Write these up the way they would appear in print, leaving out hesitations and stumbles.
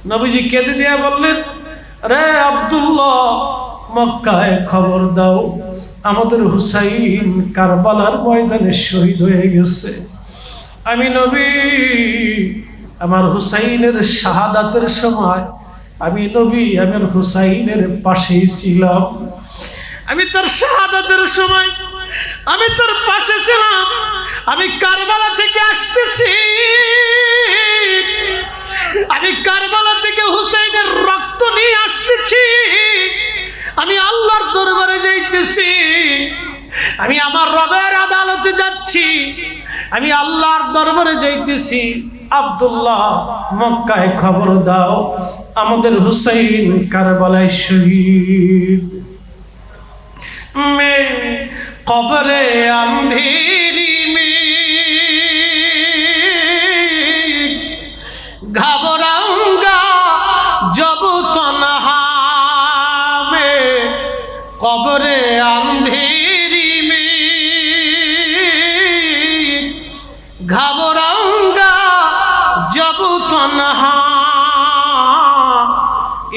নবীজি কেঁদে দিয়ে বললেন, রে আব্দুল্লাহ, মক্কায় খবর দাও, আমাদের হুসাইন কারবালার ময়দানে শহীদ হয়ে গেছে। আমি নবী আমার হুসাইনের শাহাদাতের সময় আমি নবী আমার হুসাইনের পাশেই ছিলাম। আমি তার শাহাদাতের সময় আমি তার পাশে ছিলাম। আমি কারবালা থেকে আসতেছি, আমি কারবালা থেকে হুসাইনের রক্ত নিয়ে আসতেছি। আমি আল্লাহর দরবারে যাইতেছি, আমি আমার রবের আদালতে যাচ্ছি, আমি আল্লাহর দরবারে যাইতেছি। আব্দুল্লাহ, মক্কায় খবর দাও, আমাদের হুসাইন কারবালায় শহীদ। मैं कब्रे अंधेरी में घबराऊंगा जब तन्हा में, कब्रे अंधेरी में घबराऊंगा जब तन्हा,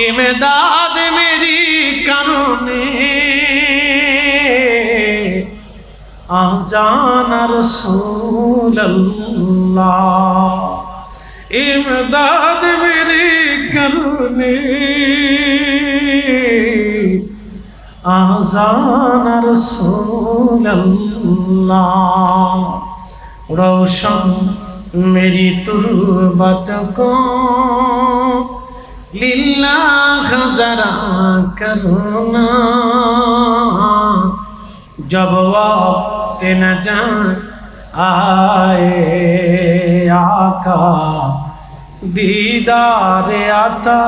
इमदाद मेरी करूने आजाना रसूल अल्लाह, इमदाद मेरी करने आजाना रसूल अल्लाह। रोशन मेरी तुर्बत को लिल्लाह जरा करना, जब वक्त न जान आए आका दीदार आता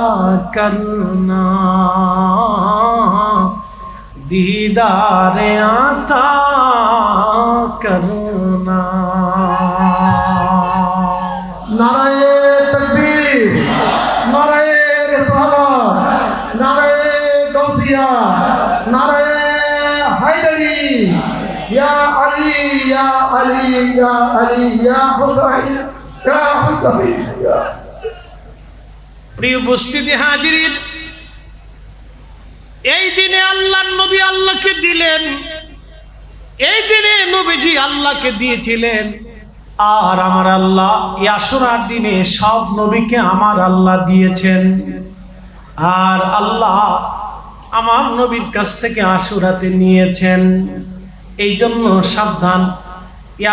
करना, दीदार आता करना। नाराए तकबीर, नाराए रिसालत, नाराए गौसिया, नाराए हैदरी, या अली या अली या अली या हुसैन या हुसैन या। প্রিয় উপস্থিতি হাজিরিন, এই দিনে আল্লাহর নবী আল্লাহকে দিলেন, এই দিনে নবীজি আল্লাহকে দিয়েছিলেন। আর আমার আল্লাহ আশুরার দিনে সব নবীকে আমার আল্লাহ দিয়েছেন। আর আল্লাহ আমার নবীর কাছ থেকে আশুরাতে নিয়েছেন। এই জন্য সাবধান,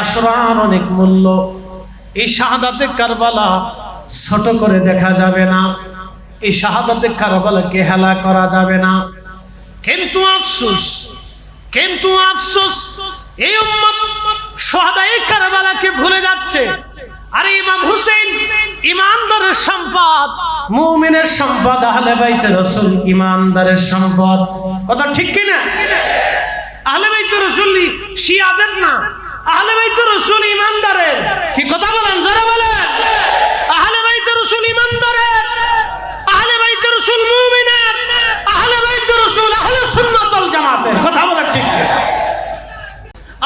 আশুরার অনেক মূল্য। এই শাহাদাতে কারবালা ছোট করে দেখা যাবে না, এই শাহাদাতে কারবালাকে হেলা করা যাবে না। কিন্তু আফসোস, কিন্তু আফসোস, এই উম্মত শাহাদায়ে কারবালাকে ভুলে যাচ্ছে। আর ইমাম হুসেন ইমানদারের সম্পদ, মুমিনের সম্পদ, আহলে বাইতে রাসূল ইমানদারের সম্পদ। কথা ঠিক কি না? আহলে বাইতে রাসূল শিয়াদের না, আহলে বাইতে রাসূল ইমানদারের। কি কথা বলেন, যারা বলেন আহলে বাইতে রাসূল ইমানদারের, আহলে বাইতে রাসূল মুমিনের, আহলে বাইতে রাসূল আহলে সুন্নাত ওয়াল জামাতের। কথা বলেন ঠিক কি?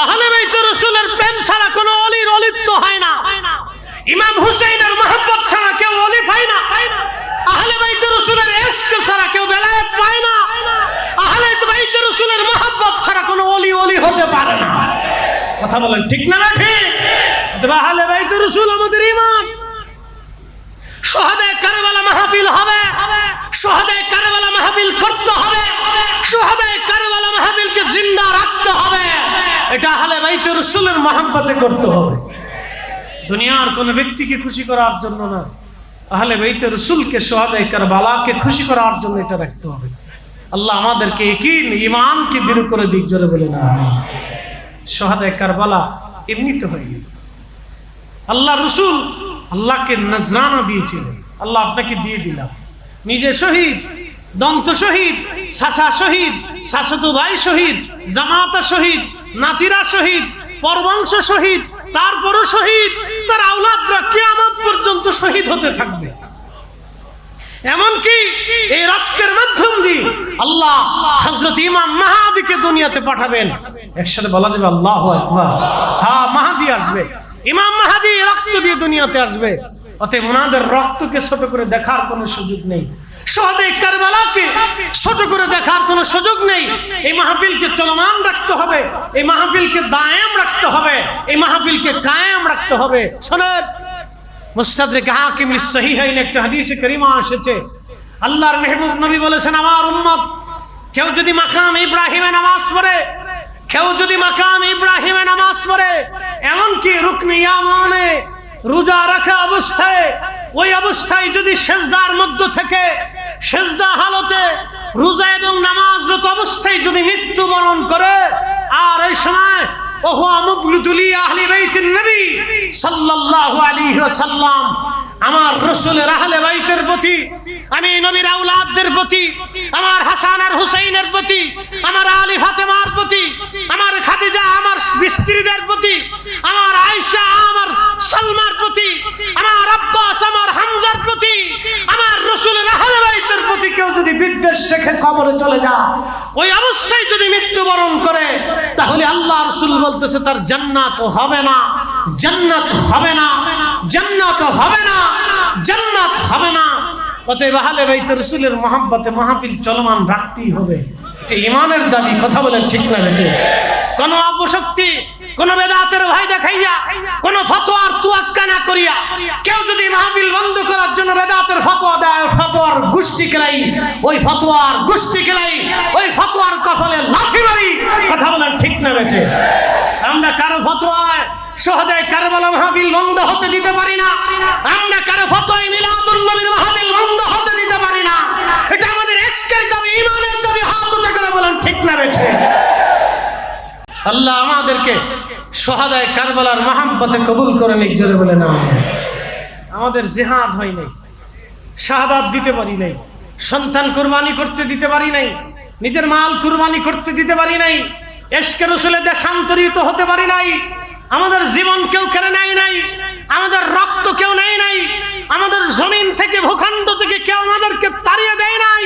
আহলে বাইতে রাসূলের প্রেম ছাড়া কোনো ওলির ওলিত্ব হয় না। ইমাম হুসাইনের মহব্বত ছাড়া কেউ ওলি পায় না। আহলে বাইতে রাসূলের ইশক ছাড়া কেউ বেলায়েত পায় না। আহলে বাইতে রাসূলের মহব্বত ছাড়া কোনো ওলি ওলি হতে পারে না। কথা বলেন ঠিক না? না ঠিক? তবে আহলে বাইতে রাসূল আমাদের ঈমান। শাহাদায়ে কারবালা মাহফিল হবে, শাহাদায়ে কারবালা মাহফিল করতে হবে, শাহাদায়ে কারবালা মাহফিলকে জিন্দা রাখতে হবে। এটা আহলে বাইতে রাসূলের মহব্বতে করতে হবে, দুনিয়ার কোন ব্যক্তিকে খুশি করার জন্য না। আহলে বাইতে রাসূলকে, শাহাদায়ে কারবালাকে খুশি করার জন্য এটা রাখতে হবে। আল্লাহ আমাদেরকে ইয়াকিন, ঈমানকে দৃঢ় করে দিক, জোরে বলেন আমিন। শাহাদায়ে কারবালা এমনিতে হয়নি। আল্লাহ রাসূল আল্লাহকে নজরানা দিয়েছিলেন। আল্লাহ আপনাকে দিয়ে দিলাম। নিজে শহীদ, দন্ত শহীদ, চাচা শহীদ, চাচাতো ভাই শহীদ, জামাতা শহীদ, নাতিরা শহীদ, পরবংশ শহীদ, তারপরও শহীদ, তার আওলাদরা কিয়ামত পর্যন্ত শহীদ হতে থাকবে। এমনকি এই রক্তের মাধ্যম দিয়ে আল্লাহ হযরত ইমাম মাহদীকে দুনিয়াতে পাঠাবেন। একসাথে বলা যাবে আল্লাহু আকবার। হ্যাঁ, মাহদী আসবে, ইমাম মাহদী রক্ত দিয়ে দুনিয়াতে আসবে। অতএব ওনাদের রক্তকে ছোট করে দেখার কোনো সুযোগ নেই, শহীদে কারবালাকে ছোট করে দেখার কোনো সুযোগ নেই। এই মাহফিলকে চলমান রাখতে হবে, এই মাহফিলকে দায়েম রাখতে হবে, এই মাহফিলকে কায়েম রাখতে হবে। শোনেন, মুস্তাদরিক হাকিম সহিহাইন একটা হাদিসে কারিমা এসেছে, আল্লাহর মেহবুব নবী বলেছেন, আমার উম্মত কেউ যদি মাকাম ইব্রাহিমে নামাজ পড়ে, কেউ যদি মাকাম ইব্রাহিমে নামাজ পড়ে, এমনকি রুকনে ইয়ামানে রোজা রাখা অবস্থায়, ওই অবস্থায় যদি সেজদার মধ্য থেকে সেজদা হালতে রোজা এবং নামাজরত অবস্থায় যদি মৃত্যুবরণ করে, আর এই সময় ওহো মুবলুতুলি আহলি বাইতিন নবী সাল্লাল্লাহু আলাইহি ওয়াসাল্লাম, আমার রাসূলের আহলে বাইতের প্রতি, আমি নবীর আওলাদদের প্রতি, আমার হাসান আর হুসাইনের প্রতি, আমার আলী ফাতেমার প্রতি, আমার খাদিজা আমার স্ত্রীদের প্রতি, আমার আয়েশা আমার সালমার প্রতি, আমার আব্বাস আমার হামজার প্রতি, আমার রাসূলের আহলে বাইতের প্রতি কেউ যদি বিদ্বেষ রেখে কবরে চলে যায়, ওই অবস্থায় যদি মৃত্যুবরণ করে, তাহলে আল্লাহ রাসূল বলতেছে তার জান্নাত হবে না, জান্নাত হবে না, জান্নাত হবে না, জান্নাত হবে না। অতএব আহলে বাইত রাসূলের মহব্বতে মাহফিল চলমান রাখতেই হবে, এটা ঈমানের দাবি। কথা বলেন ঠিক না বেটে? কোন অপশক্তি, কোন বেদাতের ভয় দেখাইয়া, কোন ফতোয়ার তুয়াক্কা না করিয়া কেউ যদি মাহফিল বন্ধ করার জন্য বেদাতের ফতোয়া দেয়, ফতোয়ার গোষ্ঠী কেলাই, ওই ফতোয়ার গোষ্ঠী কেলাই, ওই ফতোয়ার কপালে লাথি মারি। কথা বলেন ঠিক না বেটে? আমরা কারো ফতোয়ায় শহীদে কারবালা মাহফিল বন্ধ হতে দিতে পারি না, আমরা কারো ফতোয়ায় মিলাদুন নবীর মাহফিল বন্ধ হতে দিতে পারি না। এটা আমাদের ইশকের দাবি, ঈমানের দাবি। হাত উঁচু করে বলেন ঠিক না বেটে? আল্লাহ আমাদেরকে শহীদে কারবালার মহব্বতে কবুল করে নিক। জোরে বলে না। আমাদের জিহাদ হয় নাই, শাহাদাত দিতে পারি নাই, সন্তান কুরবানি করতে দিতে পারি নাই, নিজের মাল কুরবানি করতে দিতে পারি নাই, ইশকে রাসূলের দেশান্তরিত হতে পারি নাই, আমাদের জীবন কেউ কেড়ে নেয় নাই, আমাদের রক্ত কেউ নেয় নাই, আমাদের জমিন থেকে ভূখণ্ড থেকে কেউ আমাদেরকে তাড়িয়ে দেয় নাই।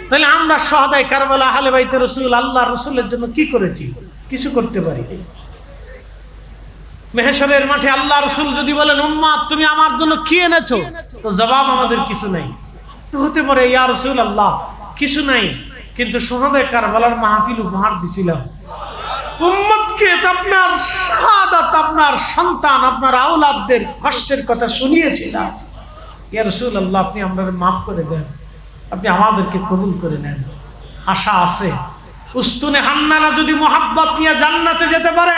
তাহলে আমরা শহীদে কারবালা আহলে বাইত রাসূল আল্লাহ রাসূলের জন্য কি করেছি? কিছু করতে পারি। মেহশরের মাঠে আল্লাহ রাসূল যদি বলেন, উম্মত তুমি আমার জন্য কি এনেছো, তো জবাব আমাদের কিছু নাই। তো হতে পারে ইয়া রাসূলুল্লাহ কিছু নাই, কিন্তু শহীদে কারবালার মাহফিল উপহার দিছিলাম উম্মতকে, আপনার শাহাদাত, আপনার সন্তান, আপনার আওলাদদের কষ্টের কথা শুনিয়েছিলাম। ইয়া রাসূলুল্লাহ আপনি আমাদের মাফ করে দেন, আপনি আমাদেরকে কবুল করে নেন। আশা আছে উস্তুনে হান্নানা যদি মোহাব্বত নিয়ে জান্নাতে যেতে পারে,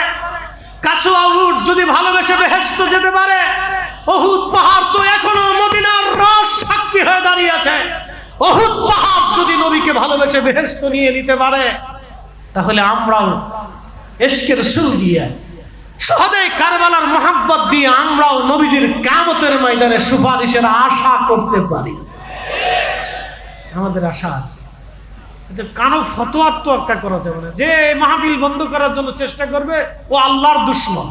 কাসুয়া উট যদি ভালোবেসে বেহেশতে যেতে পারে, উহুদ পাহাড় তো এখনো মদিনার রস সাক্ষী হয়ে দাঁড়িয়ে আছে। উহুদ পাহাড় যদি নবীকে ভালোবেসে বেহেশতে নিয়ে নিতে পারে, তাহলে আমরাও ইশকে রাসূল দিয়ে, শহীদে কারবালার মহব্বত দিয়ে আমরাও নবীজির কিয়ামতের ময়দানে সুপারিশের আশা করতে পারি। আমাদের আশা আছে। কানো ফতোয়ার তোয়াক্কা করা যাবে না। যে মাহফিল বন্ধ করার জন্য চেষ্টা করবে ও আল্লাহর দুশমন।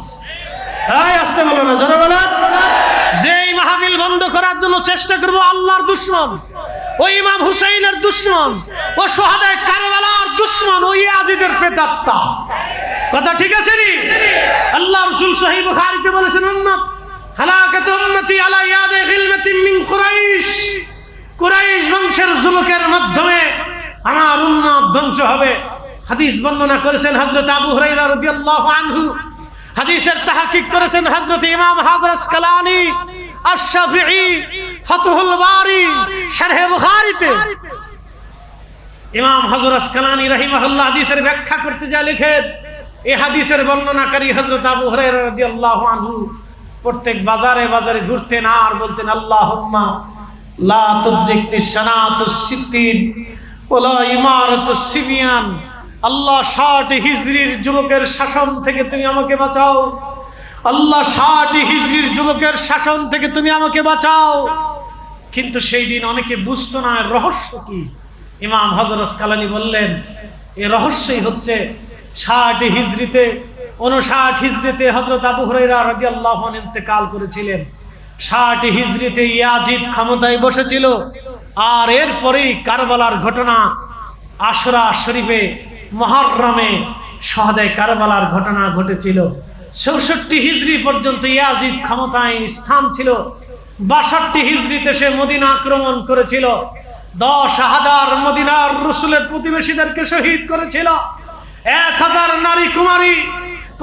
এই আসতে বলো না, জোরে বলেন। যে মাহফিল বন্ধ করার জন্য চেষ্টা করবে আল্লাহর দুশমন, ও ইমাম হুসাইনের দুশমন, ও শহীদে কারবালার দুশমন, ও ইয়াজিদের প্রেতাত্মা। কথা ঠিক আছে নি? আল্লাহ রাসূল সহিহ বুখারীতে বলেছেন, উম্মত হালাকাতু উম্মতি আলা ইয়াদি গিলমাতিন মিন কুরাইশ, কুরাইশ বংশের যুবকের মাধ্যমে আমার উম্মত ধ্বংস হবে। হাদিস বর্ণনা করেছেন হযরত আবু হুরায়রা রাদিয়াল্লাহু আনহু, হাদিসের তাহকিক করেছেন হযরত ইমাম হাজর আসকালানী আশ-শাফিঈ ফাতহুল বারী শারহে বুখারীতে। ইমাম হাজর আসকালানী রাহিমাহুল্লাহ হাদিসের ব্যাখ্যা করতে যা লেখেন, এই হাদিসের বর্ণনাকারী হযরত আবু হুরায়রা রাদিয়াল্লাহু আনহু প্রত্যেক বাজারে বাজারে ঘুরতেন আর বলতেন, আল্লাহুম্মা লা তুদরিকনি সানাতুস সিত্তিন ওয়ালা ইমারাতুস সিবিয়ান। আল্লাহ 60 হিজরির যুবকের শাসন থেকে তুমি আমাকে বাঁচাও, আল্লাহ 60 হিজরির যুবকের শাসন থেকে তুমি আমাকে বাঁচাও। কিন্তু সেই দিন অনেকে বুঝতো না রহস্য কি। ইমাম হযরত আসকালানী বললেন, এই রহস্যই হচ্ছে 60 হিজরিতে 59 হিজরিতে হযরত আবু হুরায়রা রাদিয়াল্লাহু আনহু ইন্তেকাল করেছিলেন। 60 হিজরিতে ইয়াজিদ ক্ষমতায় বসেছিল, আর এরপরেই কারবালার ঘটনা, আশুরা শরীফে মুহররমে শহীদে কারবালার ঘটনা ঘটেছিল। 64 হিজরি পর্যন্ত ইয়াজিদ ক্ষমতায় স্থান ছিল। 62 হিজরিতে সে মদিনা আক্রমণ করেছিল। 10,000 মদিনার রসুলের প্রতিবেশীদেরকে শহীদ করেছিল। 1000 নারী কুমারী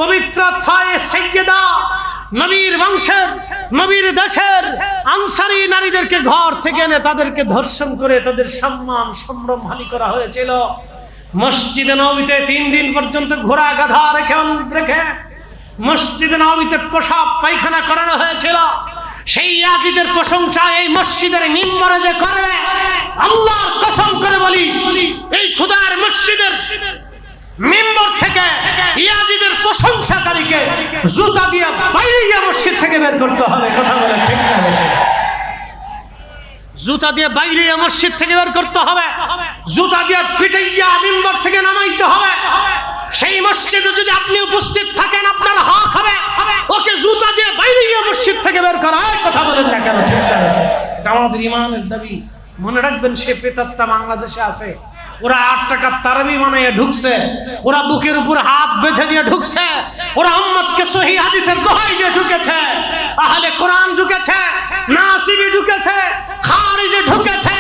পবিত্র ছায়ে সাইয়্যিদা নবীর বংশের নবীর দেশের আনসারী নারীদেরকে ঘর থেকে এনে তাদেরকে ধর্ষণ করে তাদের সম্মান সম্ভ্রম হানি করা হয়েছিল। মসজিদে নববীতে 3 দিন পর্যন্ত ঘোড়া গাধা রেখে মসজিদে নববীতে পেশাব পায়খানা করানো হয়েছিল। সেই ইয়াজিদের প্রশংসা এই মসজিদের মিম্বরে যে করবে, আল্লাহর কসম করে বলি, এই খোদার মসজিদের মিম্বর থেকে ইয়াজিদের প্রশংসাকারীকে জুতা দিয়ে বাইরে গিয়ে মসজিদ থেকে বের করতে হবে। কথা বলেন ঠিক না বেঠিক? জুতা দিয়ে বাইরে মসজিদ থেকে বের করতে হবে, জুতা দিয়ে পিটাইয়া মিম্বর থেকে নামাইতে হবে। সেই মসজিদে যদি আপনি উপস্থিত থাকেন আপনার হক হবে ওকে জুতা দিয়ে বাইরে গিয়ে মসজিদ থেকে বের করা। কথা বলেন না কেন? ঠিক না বেঠিক? এটা আমাদের ইমানের দাবি। মনে রাখবেন, সে প্রেতাত্মা বাংলাদেশে আছে। ওরা 8 টাকার তারাবি বানাইয়া ঢুকছে, ওরা বুকের উপর হাত বেঁধে দিয়ে ঢুকছে, ওরা উম্মতকে সহিহ হাদিসের দোহাই দিয়ে ঢুকেছে, আহলে কোরআন ঢুকেছে, নাসিবি ঢুকেছে, খারিজি ঢুকেছে,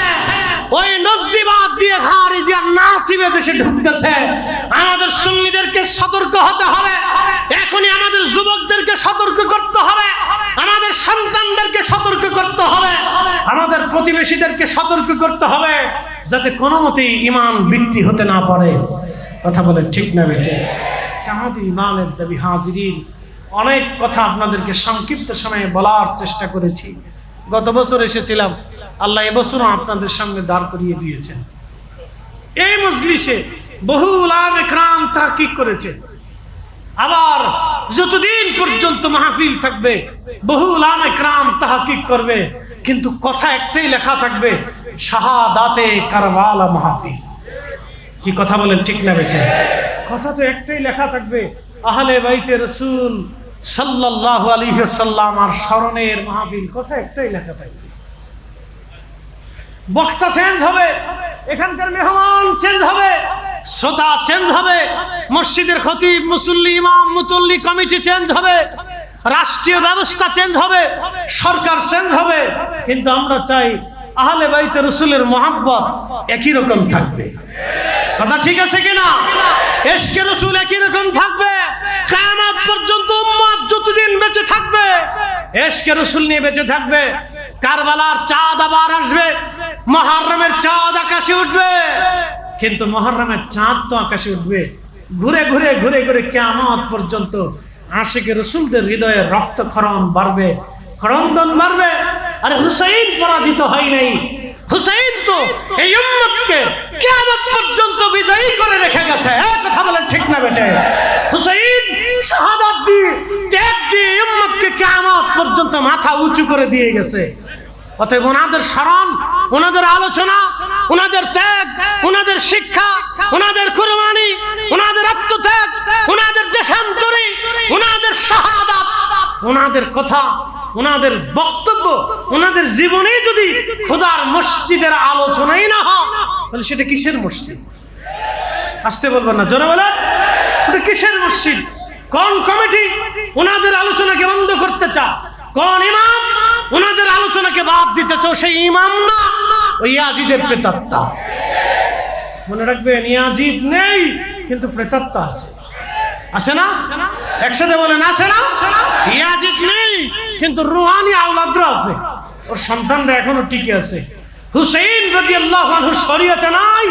ওই নজদিবাদ দিয়ে খারিজি আর নাসিবে দেশে ঢুকতেছে। আমাদের সুন্নিদেরকে সতর্ক হতে হবে। এখনই আমাদের যুবকদেরকে সতর্ক করতে হবে, আমাদের সন্তানদেরকে সতর্ক করতে হবে, আমাদের প্রতিবেশীদেরকে সতর্ক করতে হবে, যাতে কোনো মতেই ইমান বিক্রি হতে না পারে। কথা বলে ঠিক না বেঠিক? এটা আমাদের ইমানের দাবি। হাজিরিন, অনেক কথা আপনাদেরকে সংক্ষিপ্ত সময়ে বলার চেষ্টা করেছি। গত বছর এসেছিলাম, আল্লাহ এবছরও আপনাদের সামনে দাঁড় করিয়ে দিয়েছেন। এই মজলিসে বহু উলামা ইকরাম তাহকিক করেছে। আবার যতদিন পর্যন্ত মাহফিল থাকবে বহু উলামা ইকরাম তাহকিক করবে, কিন্তু কথা একটাই লেখা থাকবে, শাহাদাতে কারবালা মাহফিল। কি কথা বলেন ঠিক না বেঠিক? কথা তো একটাই লেখা থাকবে, আহলে বাইতে রাসূল সাল্লাল্লাহু আলাইহি ওয়াসাল্লাম আর স্মরণের মাহফিল। কথা একটাই লেখা থাকবে। বক্তা চেঞ্জ হবে, এখানকার মেহমান চেঞ্জ হবে, শ্রোতা চেঞ্জ হবে, মসজিদের খতিব, মুসল্লি, ইমাম, মুতল্লি কমিটি চেঞ্জ হবে, রাষ্ট্রীয় ব্যবস্থা চেঞ্জ হবে, সরকার চেঞ্জ হবে, কিন্তু আমরা চাই আহলে বাইতে রাসূলের মহব্বত একই রকম থাকবে। কথা ঠিক আছে কিনা? ইশকে রাসূল একই রকম থাকবে। কিয়ামত পর্যন্ত উম্মত যতদিন বেঁচে থাকবে ইশকে রাসূল নিয়ে বেঁচে থাকবে। কারবালার চাঁদ আবার আসবে, মুহররমের চাঁদ আকাশে উঠবে, কিন্তু মুহররমের চাঁদ তো আকাশে উঠবে, ঘুরে ঘুরে ঘুরে ঘুরে কিয়ামত পর্যন্ত আশিকে রাসূলদের হৃদয়ে রক্তক্ষরণ বাড়বে, ক্রন্দন বাড়বে। আরে হুসাইন পরাজিত হয় নাই, হুসাইন তো এই উম্মতকে কিয়ামত পর্যন্ত বিজয়ী করে রেখে গেছে। কথা বলেন ঠিক না বেটে? হুসাইন শাহাদাত দিয়ে ত্যাগ দিয়ে উম্মতকে কিয়ামত পর্যন্ত মাথা উঁচু করে দিয়ে গেছে। অতএব ওনাদের স্মরণ, ওনাদের আলোচনা, ওনাদের ত্যাগ, ওনাদের শিক্ষা, ওনাদের কুরবানি, ওনাদের আত্মত্যাগ, ওনাদের দেশান্তরী, ওনাদের শাহাদাত, ওনাদের কথা, ওনাদের বক্তব্য, ওনাদের জীবনে যদি খোদার মসজিদের আলোচনাই না হয়, তাহলে সেটা কিসের মসজিদ? আসতে বলবেন না, জোরে বলেন, এটা কিসের মসজিদ? কোন কমিটি ওনাদের আলোচনাকে বন্ধ করতে চায়? কোন ইমাম ওনাদের আলোচনাকে বাদ দিতে চাও? সেই ইমাম না, ওই ইয়াজিদের প্রেতাত্মা। মনে রাখবেন, ইয়াজিদ নেই কিন্তু প্রেতাত্মা আছে। আছে না? একসাথে বলেন, আছে না? ইয়াজিদ নেই কিন্তু রুহানি আওলাদরা আছে, ওর সন্তানরা এখনো টিকে আছে। হুসাইন রাদিয়াল্লাহু আনহু শরীয়তে নাই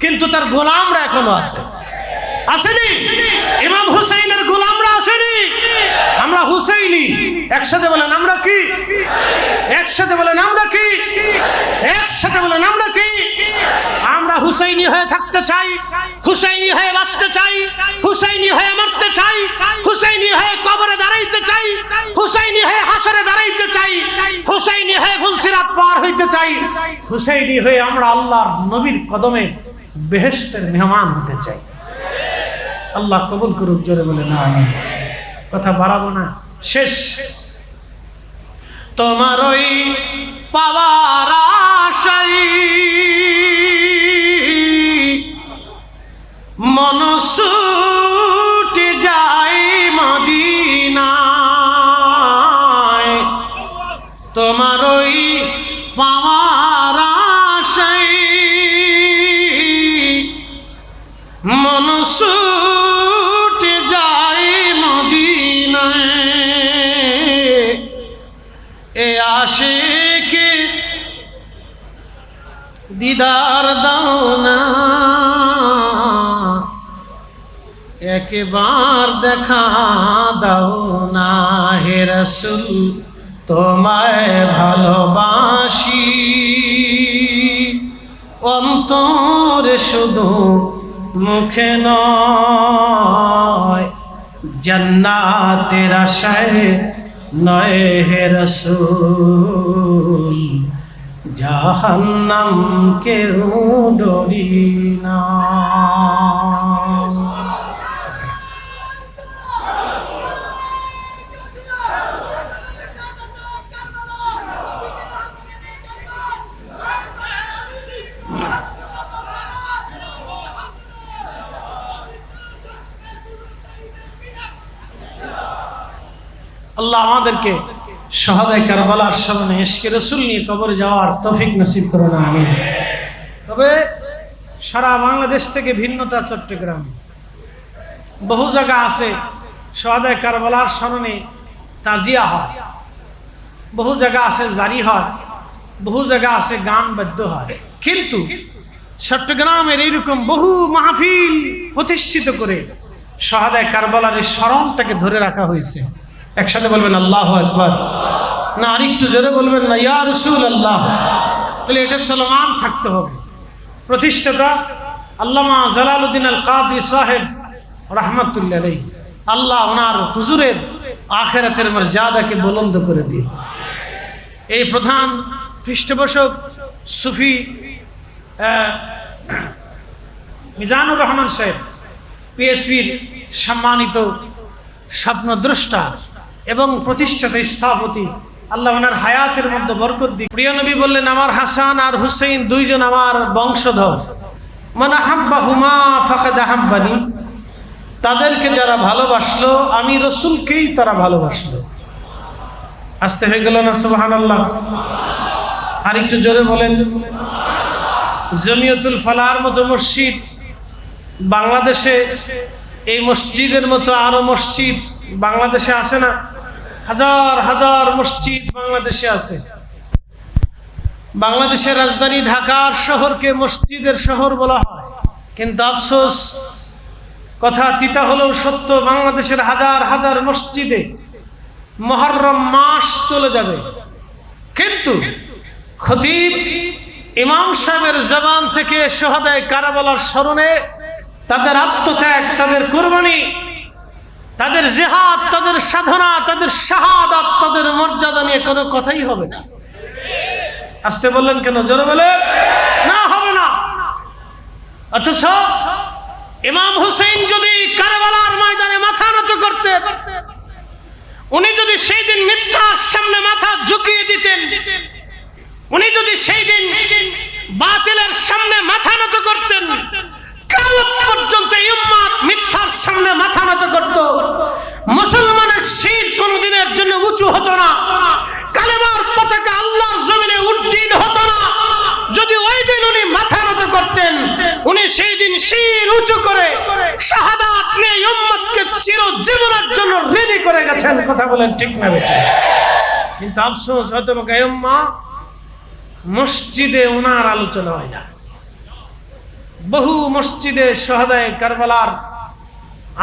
কিন্তু তার গোলামরা এখনো আছে। আসেনি? ইমাম হুসাইনের গোলামরা আসেনি? আমরা হুসাইনি। একসাথে বলেন, আমরা কি? একসাথে বলেন, আমরা কি? একসাথে বলেন, আমরা কি? আমরা হুসাইনি হয়ে থাকতে চাই, হুসাইনি হয়ে বাঁচতে চাই, হুসাইনি হয়ে মরতে চাই, হুসাইনি হয়ে কবরে দাঁড়াইতে চাই, হুসাইনি হয়ে হাসরে দাঁড়াইতে চাই, হুসাইনি হয়ে ফুলসিরাত পার হইতে চাই, হুসাইনি হয়ে আমরা আল্লাহর নবীর কদমে বেহেশতের মেহমান হতে চাই। আল্লাহ কবুল করুক, জোরে বলে না আমিন। কথা বাড়াবো না, শেষ। তোমার ওই পাওয়ার আশাই মন ছুটে যায় মদিনায়, তোমার দিদার দাও না, একবার দেখা দাও না। হে রাসূল তোমায় ভালোবাসি, অন্তরে শুধু মুখে নয়, জান্নাতের আশায় নয় হে রাসূল, জাহান্নাম কেউ ডরি না। আল্লাহ আমাদেরকে শাহাদায়ে কারবালার সামনে ইশকে রাসূল নিয়ে কবরে যাওয়ার তৌফিক নসিব করুন, আমিন। তবে সারা বাংলাদেশ থেকে ভিন্নতা চট্টগ্রাম, বহু জায়গা আছে শাহাদায়ে কারবালার সামনে তাজিয়া হয়, বহু জায়গা আছে জারি হয়, বহু জায়গা আছে গান বাদ্য হয়। কিন্তু চট্টগ্রামের এইরকম বহু মাহফিল প্রতিষ্ঠিত করে শাহাদায়ে কারবালার এই স্মরণটাকে ধরে রাখা হয়েছে। একসাথে বলবেন আল্লাহু আকবার, না আরেকটু জোরে বলবেন না ইয়া রাসূলুল্লাহ। তাহলে এটা চলমান থাকতে হবে। প্রতিষ্ঠাতা আল্লামা জালালউদ্দিন আল কাদরি সাহেব রাহমাতুল্লাহ আলাইহি, আল্লাহ ওনার হুজুরের আখিরাতের মর্যাদাকে বুলন্দ করে দিন। এই প্রধান পৃষ্ঠপোষক সুফি মিজানুর রহমান সাহেব, পিএসপির সম্মানিত স্বপ্নদ্রষ্টা এবং প্রতিষ্ঠাতা স্থপতি, আল্লাহ ওনার হায়াতের মধ্যে বরকত দিন। প্রিয় নবী বললেন, আমার হাসান আর হুসাইন দুইজন আমার বংশধর, মান আহাব্বাহুমা ফাকাদ আহাব্বানি, তাদেরকে যারা ভালোবাসলো আমি রাসূলকেই তারা ভালোবাসলো। আসতে হয়ে গেল না সুবহানাল্লাহ? আর একটু জোরে বলেন। জমিয়তুল ফালাহর মতো মসজিদ বাংলাদেশে, এই মসজিদের মতো আরো মসজিদ বাংলাদেশে আছে না? হাজার হাজার মসজিদ বাংলাদেশে আছে। বাংলাদেশের রাজধানী ঢাকার শহরকে মসজিদের শহর বলা হয়, কিন্তু আফসোস, কথা তিতা হলেও সত্য, বাংলাদেশের হাজার হাজার মসজিদে মুহররম মাস চলে যাবে, কিন্তু খতিব ইমাম সাহেবের জবান থেকে শাহাদায়ে কারবালার স্মরণে তাদের আত্মত্যাগ, তাদের কুরবানি, তাদের জিহাদ, তাদের সাধনা, তাদের শাহাদাত, তাদের মর্যাদা নিয়ে কোনো কথাই হবে না। আসতে বললেন কেন? জোরে বলেন না, হবে না। অথচ ইমাম হুসাইন যদি কারবালার ময়দানে মাথা নত করতেন, উনি যদি সেই দিন মিথ্যার সামনে মাথা ঝুঁকিয়ে দিতেন, উনি যদি সেই দিন বাতিলের সামনে মাথা নত করতেন, কিয়ামত পর্যন্ত এই উম্মত মিথ্যার সামনে মাথা নত করত। মুসলমানের শির কোনদিনের জন্য উঁচু হতো না, কালেমার পতাকা আল্লাহর জমিনে উড্ডীন হতো না। যদি ওই দিন উনি মাথা নত করতেন, উনি সেই দিন শির উঁচু করে শাহাদাত নিয়ে উম্মতকে চিরজীবনের জন্য ঋণী করে গেছেন। কথা বলেন ঠিক না বেটা? কিন্তু আফসোস, হয়তো এই উম্মাহ মসজিদে ওনার আলোচনা হয় না। বহু মসজিদে শাহাদায়ে কারবালার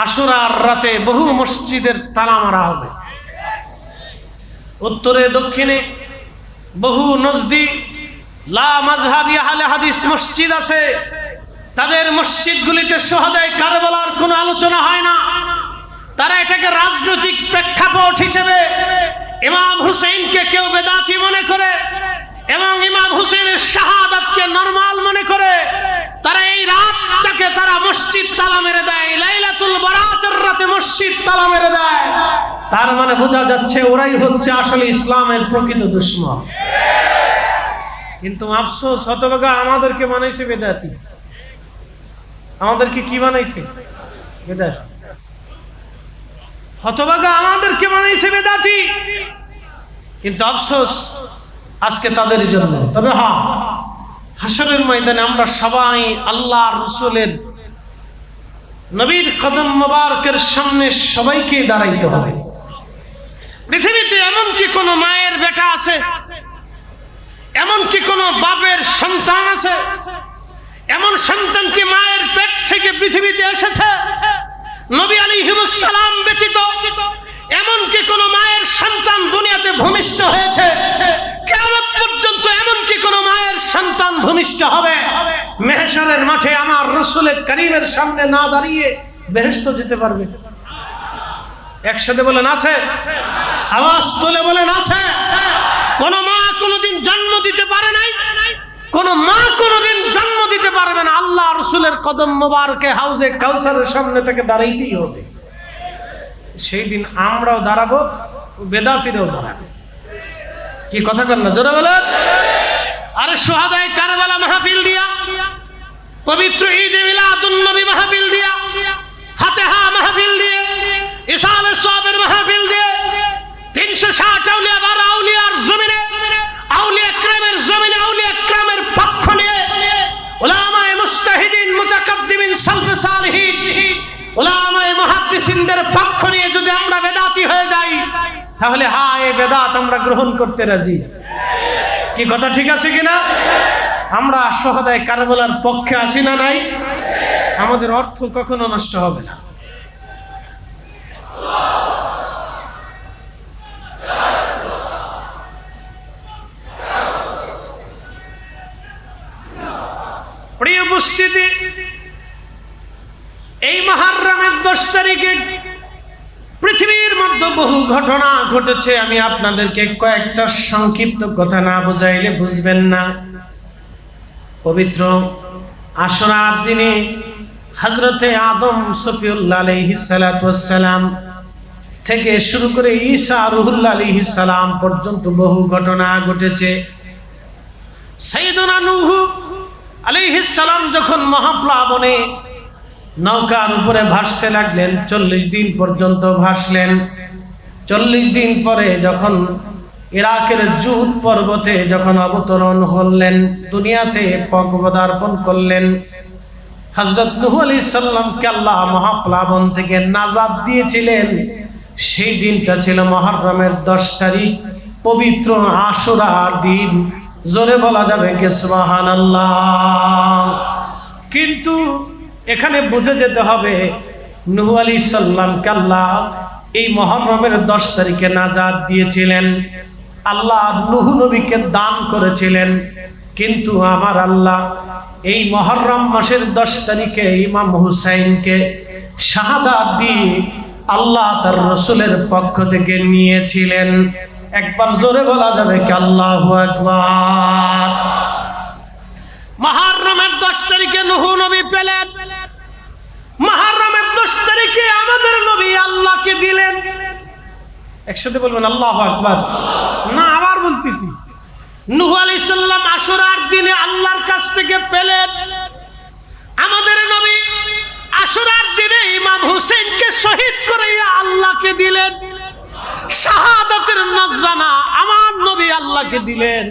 আশুরার রাতে বহু মসজিদের তালা মারা হবে। উত্তরে দক্ষিণে বহু নজদি লা মাযহাবি আহলে হাদিস মসজিদ আছে, তাদের মসজিদগুলিতে শাহাদায়ে কারবালার কোনো আলোচনা হয় না। তারা এটাকে রাজনৈতিক প্রেক্ষাপট হিসেবে ইমাম হুসাইনকে কেউ বেদাতি মনে করে এবং ইমাম হুসাইনের শাহাদাতকে নরমাল মনে করে। তারা এই রাতটাকে তারা মসজিদ তালা মেরে দেয়, লাইলাতুল বারাতের রাতে মসজিদ তালা মেরে দেয়। তার মানে বোঝা যাচ্ছে ওরাই হচ্ছে আসলে ইসলামের প্রকৃত দুশমন। কিন্তু আফসোস, হতভাগা আমাদেরকে বানাইছে বেদাতি। আমাদেরকে কি বানাইছে? বেদাতি। হতভাগা আমাদেরকে বানাইছে বেদাতি। কিন্তু আফসোস আজকে তাদের জন্য। তবে হ্যাঁ, হাসরের ময়দানে আমরা সবাই আল্লাহর রাসূলের নবীর কদম মোবারকের সামনে সবাইকে দাঁড়াইতে হবে। পৃথিবীতে এমন কি কোনো মায়ের বেটা আছে, এমন কি কোনো বাপের সন্তান আছে? এমন সন্তান কি মায়ের পেট থেকে পৃথিবীতে এসেছে নবী আলাইহিস সালাম ব্যতীত? এমন কি কোনো মায়ের সন্তান দুনিয়াতে ভূমিষ্ঠ হয়েছে? কিয়ামত পর্যন্ত এমন কি কোনো মায়ের সন্তান ভূমিষ্ঠ হবে মেহশরের মাঠে আমার রাসূল করিমের সামনে না দাঁড়িয়ে বেহেশত যেতে পারবে? একসাথে বলেন আছে? আওয়াজ তুলে বলেন আছে? কোন মা কোনদিন জন্ম দিতে পারে নাই, কোন মা কোনদিন জন্ম দিতে পারবে না। আল্লাহ রাসূলের কদম মোবারকে হাউজে কাউসারের সামনে থেকে দাঁড়াইতেই হবে। সেই দিন আমরাও দাঁড়াবো, বেদাতিরাও দাঁড়াবে। কি কথা কন না? জোরে বলেন। আরে শুহাদায়ে কারবালা মাহফিল দিয়া, পবিত্র ঈদে মিলাদুন নবী মাহফিল দিয়া, ফাতিহা মাহফিল দিয়ে, ইসালে সওয়াবের মাহফিল দিয়ে 360 আউলিয়া বার আউলিয়ার জমিনে, আউলিয়া کرامের জমিনে, আউলিয়া کرامের পক্ষ নিয়ে উলামায়ে মুজতাহিদিন মুতাকাদ্দিমিন সালফে সালিহিন, উলামায়ে মুহাদ্দিসিনদের পক্ষ নিয়ে যদি আমরা বেদাতি হয়ে যাই, তাহলে হ্যাঁ এই বেদাত আমরা গ্রহণ করতে রাজি। কি কথা ঠিক আছে কিনা? আমরা শুহাদায়ে কারবালার পক্ষে আসি না নাই? আমাদের অর্থ কখনো নষ্ট হবে না। প্রিয় উপস্থিতি, এই মুহররমের 10 তারিখে পৃথিবীর মধ্যে বহু ঘটনা ঘটেছে। আমি আপনাদেরকে কয়েকটা সংক্ষিপ্ত কথা না বুঝাইলে বুঝবেন না। পবিত্র আশুরার দিনে হযরতে আদম সফিউল্লাহ আলাইহিস সালাতু ওয়াস সালাম থেকে শুরু করে ঈসা রূহুল্লাহ আলাইহিস সালাম পর্যন্ত বহু ঘটনা ঘটেছে। সাইয়েদুনা নূহ আলাইহিস সালাম যখন মহাপ্লাবনে নৌকার উপরে ভাসতে লাগলেন, 40 দিন পর্যন্ত ভাসলেন। 40 দিন পরে যখন ইরাকের জুদ পর্বতে যখন অবতরণ হলেন, দুনিয়াতে পদার্পণ করলেন, হযরত নূহ আলাইহিস সালামকে আল্লাহ মহাপ্লাবন থেকে নাজাত দিয়েছিলেন। সেই দিনটা ছিল মুহররমের 10 তারিখ, পবিত্র আশুরার দিন। জোরে বলা যাবে কি সুবহানাল্লাহ? কিন্তু এখানে বুঝে যেতে হবে নূহ আলাইহিস সালামকে আল্লাহ এই মুহররমের 10 তারিখে নাজাত দিয়েছিলেন। আল্লাহ নূহ নবীকে দান করেছিলেন, কিন্তু আমার আল্লাহ এই মুহররম মাসের 10 তারিখে ইমাম হুসাইনকে শাহাদাত দিয়ে আল্লাহ তার রাসূলের পক্ষ থেকে নিয়েছিলেন। একবার জোরে বলা যাবে কি আল্লাহু আকবার? মুহররমের 10 তারিখে নূহ নবী পেলেন, মুহররমের 10 তারিখে আমাদের নবী আল্লাহকে দিলেন। একসাথে বলবেন আল্লাহু আকবার। না, আবার বলতেছি, নূহ আলাইহিস সালাম আশুরার দিনে আল্লাহর কাছ থেকে পেলেন, আমাদের নবী আশুরার দিনে ইমাম হুসাইনকে শহীদ করে আল্লাহকে দিলেন। শাহাদাতের নজরানা আমার নবী আল্লাহকে দিলেন।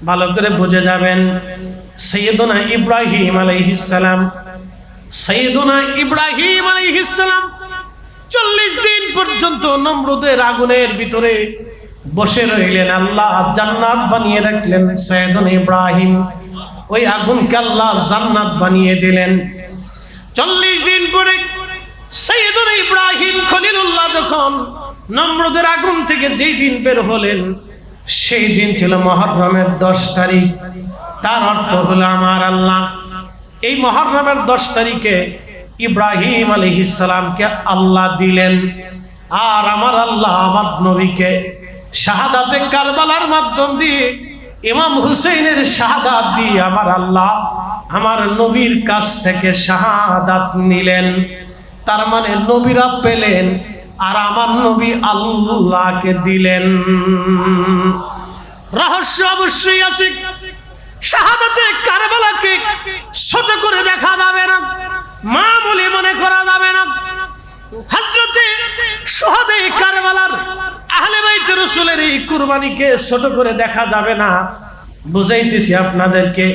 ভালো করে বুঝে যাবেন, সাইয়েদুনা ইব্রাহিম আলাইহিস সালাম, সাইয়েদুনা ইব্রাহিম আলাইহিস সালাম 40 দিন পর্যন্ত নমরুদের আগুনের ভিতরে বসে রইলেন। আল্লাহ জান্নাত বানিয়ে রাখলেন সাইয়েদুনা ইব্রাহিম, ওই আগুনকে আল্লাহ জান্নাত বানিয়ে দিলেন। 40 দিন পরে সাইয়েদুনা ইব্রাহিম খলিলুল্লাহ যখন নমরুদের আগুন থেকে যেই দিন বের হলেন, সেই দিন ছিল মুহররমের 10 তারিখ। তার অর্থ হলো আমার আল্লাহ এই মুহররমের 10 তারিখে ইব্রাহিম আলাইহিস সালামকে আল্লাহ দিলেন, আর আমার আল্লাহ আমার নবীকে শাহাদাতে কারবালার মাধ্যম দিয়ে ইমাম হুসাইনের শাহাদাত দিয়ে আমার আল্লাহ আমার নবীর কাছ থেকে শাহাদাত নিলেন। তার মানে নবীরা পেলেন আর আমার নবী আল্লাহকে দিলেন। রহস্য অবশ্যই আছে। শাহাদাতে কারবালাকে ছোট করে দেখা যাবে না, মামুলি মনে করা যাবে না। হযরতে শুহাদায়ে কারবালার আহলে বাইত রাসূলের এই কুরবানিকে ছোট করে দেখা যাবে না। বুঝাইতেছি আপনাদেরকে,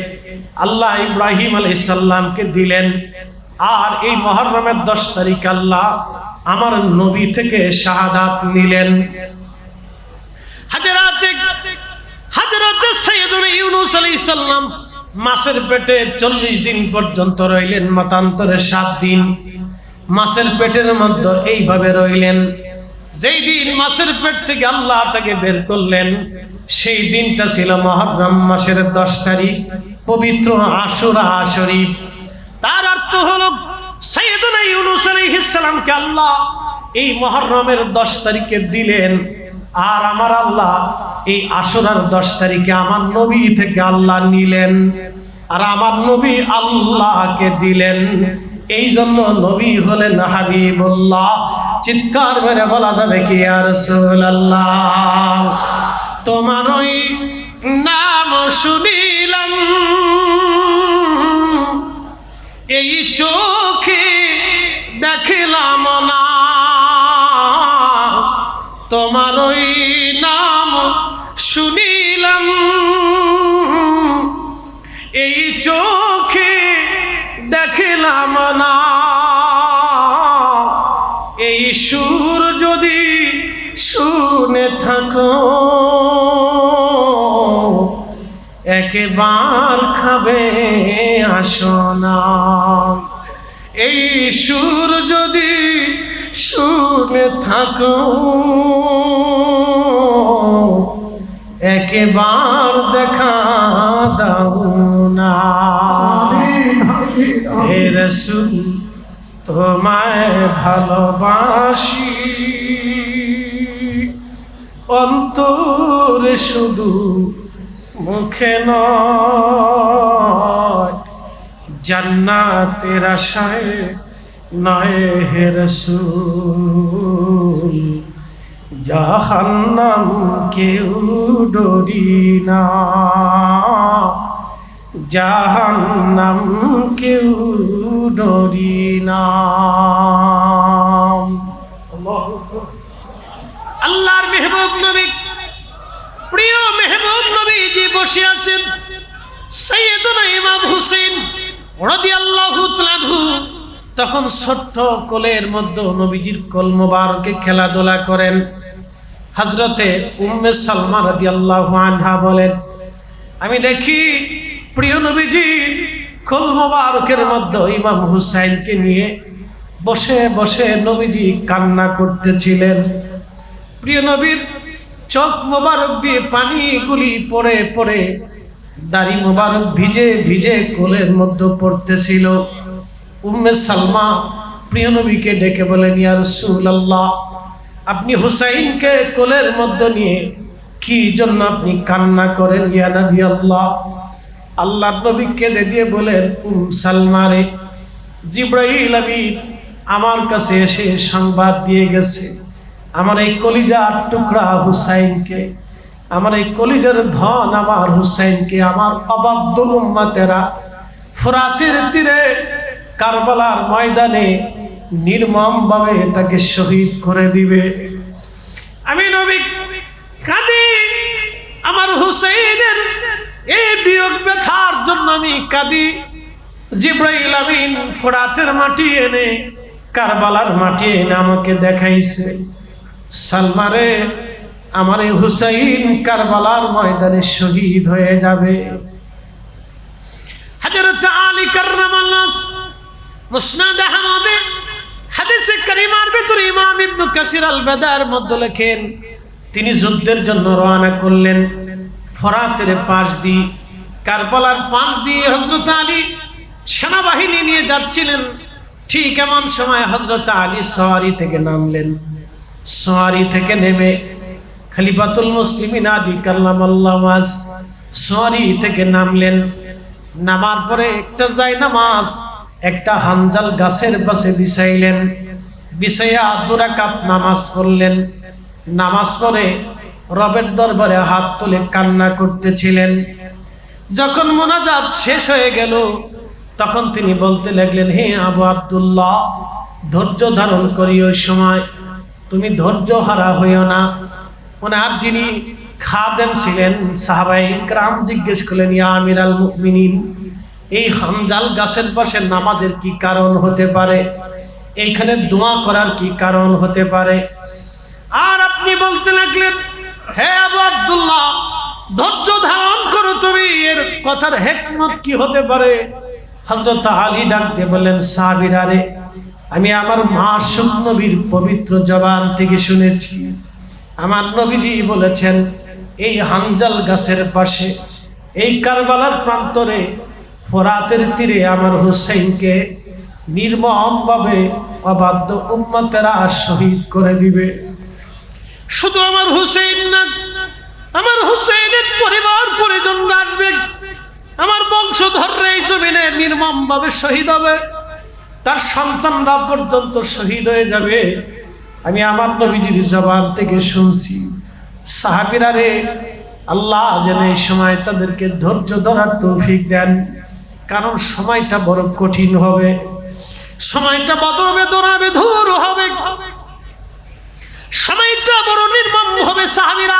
আল্লাহ ইব্রাহিম আলাইহিস সালামকে দিলেন, আর এই মুহররমের 10 তারিখ আল্লাহ আমার নবী থেকে শাহাদাত নিলেন। হযরত সাইয়েদুনা ইউনূস আলাইহিস সালাম মাছের পেটে 40 দিন পর্যন্ত রইলেন, মতান্তরে 7 দিন মাছের পেটের মধ্যে এইভাবে রইলেন। যেই দিন মাছের পেট থেকে আল্লাহ তাকে বের করলেন, সেই দিনটা ছিল মুহররম মাসের 10 তারিখ, পবিত্র আশুরা শরীফ। তার অর্থ হলো সাইয়েদুনা ইউনূস আলাইহিস সালামকে আল্লাহ এই মুহররমের 10 তারিখে দিলেন, আর আমার আল্লাহ এই আশুরার 10 তারিখে আমার নবী থেকে আল্লাহ নিলেন, আর আমার নবী আল্লাহকে দিলেন। এই জন্য নবী হলেন হাবিবুল্লাহ। চিৎকার মেরে বলা যাবে কি ইয়া রাসূলুল্লাহ, তোমার ওই নাম শুনিলাম এই চোখে দেখলাম না, তোমার ওই নাম শুনিলাম এই চোখে দেখলাম না, এই সুর যদি শুনে থাকো একবার খাবে আসো না, এই সুর যদি শুনে থাকো একবার দেখা দাও না। হে রাসূল তোমায় ভালোবাসি, অন্তরে শুধু মুখে নয়, জান্নাতের আশায় নয় হে রাসূল, জাহান্নাম কেউ ডরি না, জাহান্নাম কেউ ডরি না। আল্লাহর মেহবুব নবী, প্রিয় মেহবুব নবী যে বসে আছেন, সাইয়েদুনা ইমাম হুসাইন রাদিয়াল্লাহু তাআলা আনহু তখন ছোট্ট কোলের মধ্যে নবীজির কোল মোবারকে খেলাধুলা করেন। হযরতে উম্মে সালমা রাদিয়াল্লাহু আনহা বলেন, আমি দেখি প্রিয় নবীজি কোল মোবারকের মধ্যে ইমাম হুসাইনকে নিয়ে বসে বসে নবীজি কান্না করতেছিলেন। প্রিয় নবীর চোখ মোবারক দিয়ে পানিগুলি পড়ে পড়ে দাড়ি মোবারক ভিজে ভিজে কোলের মধ্যে পড়তেছিল। উম্মে সালমা প্রিয় নবীকে ডেকে বলেন, ইয়া রাসূলুল্লাহ, আপনি হুসাইনকে কোলের মধ্যে নিয়ে কি জন্য আপনি কান্না করেন ইয়া নবী আল্লাহ? আল্লাহর নবী কেঁদে দিয়ে বলেন, সালমা রে, জিবরাইল আমিন আমার কাছে এসে সংবাদ দিয়ে গেছে, আমার এই কলিজার টুকরা হুসাইনকে, আমার এই কলিজার ধন আমার হুসাইনকে আমার অবাধ্য উম্মতেরা ফোরাতের তীরে কারবালার ময়দানে নির্মমভাবে তাকে শহীদ করে দিবে। আমি নবী কাঁদি, আমার হুসাইনের এই বিয়োগ ব্যথার জন্য আমি কাঁদি। জিবরাইল আমিন ফোরাতের মাটি এনে কারবালার মাটি এনে আমাকে দেখাইছে, সালমারে আমার এই হুসাইন কারবালার ময়দানে শহীদ হয়ে যাবে। হযরত আলী কাররামাল্লাহ মুসনাদ আহমদে হাদিসে কারিমার ভিতরে ইমাম ইবনে কাসির আল বাদার মধ্যে লেখেন, তিনি যুদ্ধের জন্য রওনা করলেন ফোরাতের পাশ দিয়ে, কারবালার পাশ দিয়ে হযরত আলী সেনাবাহিনী নিয়ে যাচ্ছিলেন। ঠিক এমন সময় হযরত আলী সওয়ারি থেকে নামলেন। সওয়ারি থেকে নেমে খলিফাতুল মুসলিমিন আলী কাল্লামাল্লাহু ওয়াজ সওয়ারি থেকে নামলেন। নামার পরে একটা জায়নামাজ একটা হানজাল গাছের পাশে বিছাইলেন, বিছাইয়া 2 রাকাত নামাজ পড়লেন। নামাজ পড়ে রবের দরবারে হাত তুলে কান্না করতেছিলেন। যখন মোনাজাত শেষ হয়ে গেল তখন তিনি বলতে লাগলেন, হে আবু আব্দুল্লাহ, ধৈর্য ধারণ করি, ওই সময় তুমি ধৈর্য হারা হইও না। ওনার যিনি খাদেম ছিলেন সাহাবায়ে কেরাম জিজ্ঞেস করলেন, ইয়া আমিরাল মুমিনিন, এই হানজাল গাছের পাশে নামাজের কি কারণ হতে পারে? এইখানে দোয়া করার কি কারণ হতে পারে? আর আপনি বলতে লাগলেন, হে আবু আব্দুল্লাহ, ধৈর্য ধারণ করো তুমি। এর কথার হিকমত কি হতে পারে? হযরত আলী ডাক দিয়ে বললেন, সাহাবীরা রে, আমি আমার মাসুম নবীর পবিত্র জবান থেকে শুনেছি, আমার নবীজি বলেছেন, এই হানজাল গাছের পাশে, এই কারবালার প্রান্তরে, ফোরাতের তীরে আমার হুসাইনকে নির্মমভাবে অবাধ্য উম্মতেরা শহীদ করে দিবে। শুধু আমার হুসাইন না, আমার হুসাইনের পরিবার পরিজন আসবে, আমার বংশধররা এই জমিনে নির্মমভাবে শহীদ হবে, তার সন্তানরা পর্যন্ত শহীদ হয়ে যাবে। আমি আমার নবীজির জবান থেকে শুনছি। সাহাবীরা রে, আল্লাহ যেন এই সময় তাদেরকে ধৈর্য ধরার তৌফিক দেন, কারণ সময়টা বড় কঠিন হবে, সময়টা বড় বেদনাবে ধুর হবে, সময়টা বড় নির্মম হবে। সাহাবীরা,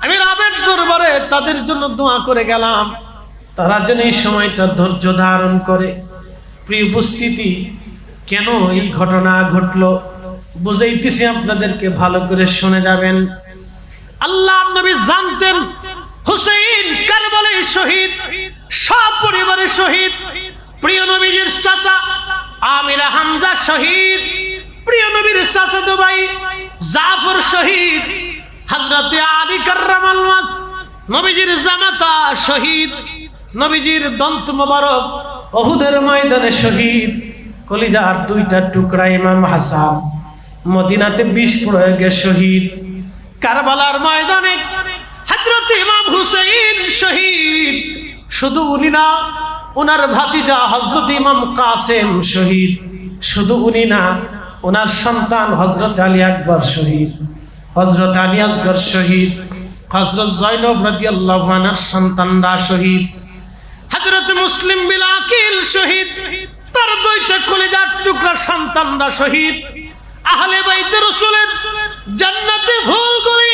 আমি রবের দরবারে তাদের জন্য দোয়া করে গেলাম, তারা যেন এই সময়টা ধৈর্য ধারণ করে। প্রিয় উপস্থিতি, কেন এই ঘটনা ঘটলো বুঝাইতেছি আপনাদেরকে, ভালো করে শুনে যাবেন। আল্লাহ নবী জানতেন হুসাইন কারবালায় শহীদ, সব পরিবারে শহীদ। প্রিয় নবীর চাচা আমির হামজা শহীদ, প্রিয় নবীর চাচাতো ভাই জাফর শহীদ, হযরতে আলী কাররামাল্লাহু ওয়াজ নবীজির জামাতা শহীদ, নবীজির দন্ত মোবারক উহুদের ময়দানে শহীদ, কলিজার দুইটা টুকরা ইমাম হাসান মদিনাতে বিষ প্রয়োগে শহীদ, কারবালার ময়দানে হযরত ইমাম হুসাইন শহীদ। শুধু উনি না, ওনার ভাতিজা হযরত ইমাম কাসেম শহীদ। শুধু উনি না, ওনার সন্তান হযরত আলী আকবর শহীদ, হযরত আলী আসগর শহীদ, হযরত জয়নব রাদিয়াল্লাহু আনহার সন্তানরা শহীদ, হযরত মুসলিম বিন আকিল শহীদ, তার দুইটা কলিজার টুকরা সন্তানরা শহীদ। আহলে বাইতে রাসূলের জান্নাতে ফুলগুলি